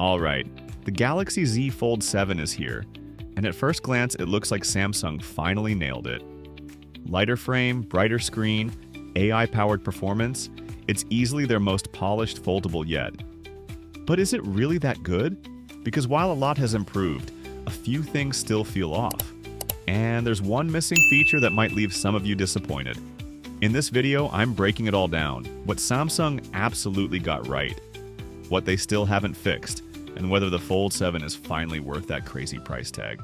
Alright, the Galaxy Z Fold 7 is here, and at first glance it looks like Samsung finally nailed it. Lighter frame, brighter screen, AI-powered performance, it's easily their most polished foldable yet. But is it really that good? Because while a lot has improved, a few things still feel off. And there's one missing feature that might leave some of you disappointed. In this video, I'm breaking it all down, what Samsung absolutely got right, what they still haven't fixed, and whether the Fold 7 is finally worth that crazy price tag.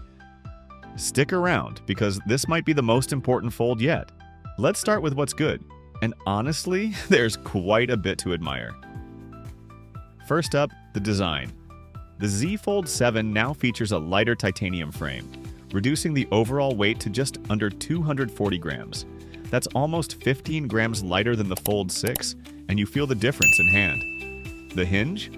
Stick around, because this might be the most important fold yet. Let's start with what's good, and honestly, there's quite a bit to admire. First up, the design. The Z Fold 7 now features a lighter titanium frame, reducing the overall weight to just under 240 grams. That's almost 15 grams lighter than the Fold 6, and you feel the difference in hand. The hinge?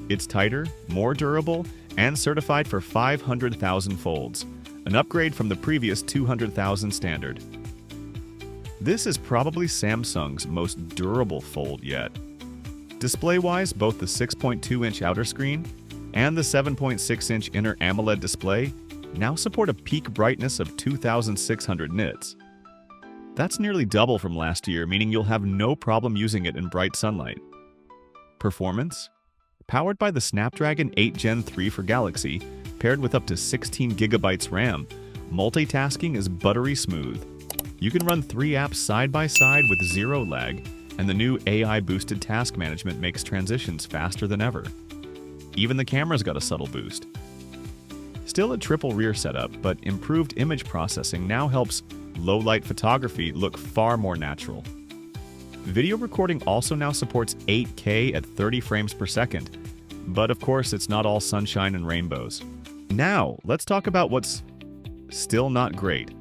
It's tighter, more durable, and certified for 500,000 folds, an upgrade from the previous 200,000 standard. This is probably Samsung's most durable fold yet. Display-wise, both the 6.2-inch outer screen and the 7.6-inch inner AMOLED display now support a peak brightness of 2,600 nits. That's nearly double from last year, meaning you'll have no problem using it in bright sunlight. Performance? Powered by the Snapdragon 8 Gen 3 for Galaxy, paired with up to 16 GB RAM, multitasking is buttery smooth. You can run 3 apps side by side with zero lag, and the new AI-boosted task management makes transitions faster than ever. Even the camera's got a subtle boost. Still a triple rear setup, but improved image processing now helps low-light photography look far more natural. Video recording also now supports 8K at 30 frames per second, but of course it's not all sunshine and rainbows. Now, let's talk about what's still not great.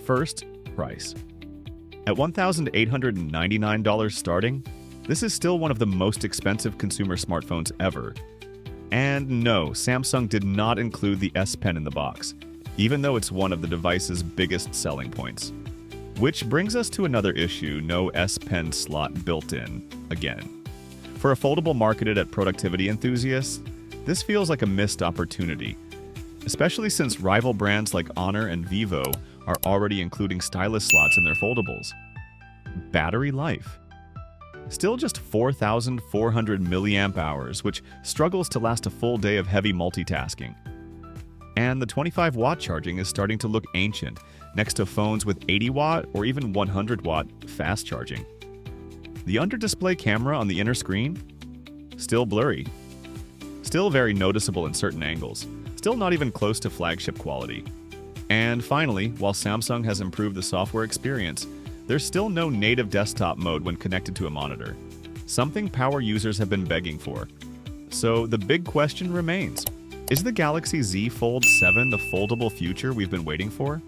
First, price. At $1,899 starting, this is still one of the most expensive consumer smartphones ever. And no, Samsung did not include the S Pen in the box, even though it's one of the device's biggest selling points. Which brings us to another issue: no S Pen slot built in, again. For a foldable marketed at productivity enthusiasts, this feels like a missed opportunity, especially since rival brands like Honor and Vivo are already including stylus slots in their foldables. Battery life. Still just 4,400 milliamp hours, which struggles to last a full day of heavy multitasking. And the 25-watt charging is starting to look ancient, next to phones with 80-watt or even 100-watt fast charging. The under-display camera on the inner screen? Still blurry. Still very noticeable in certain angles. Still not even close to flagship quality. And finally, while Samsung has improved the software experience, there's still no native desktop mode when connected to a monitor, something power users have been begging for. So the big question remains: is the Galaxy Z Fold 7 the foldable future we've been waiting for?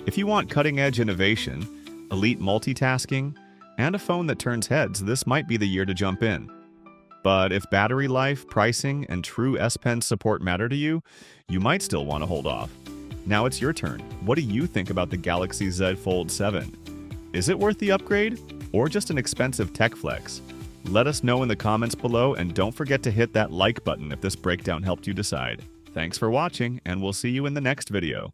If you want cutting-edge innovation, elite multitasking, and a phone that turns heads, this might be the year to jump in. But if battery life, pricing, and true S Pen support matter to you, you might still want to hold off. Now it's your turn. What do you think about the Galaxy Z Fold 7? Is it worth the upgrade, or just an expensive tech flex? Let us know in the comments below, and don't forget to hit that like button if this breakdown helped you decide. Thanks for watching, and we'll see you in the next video.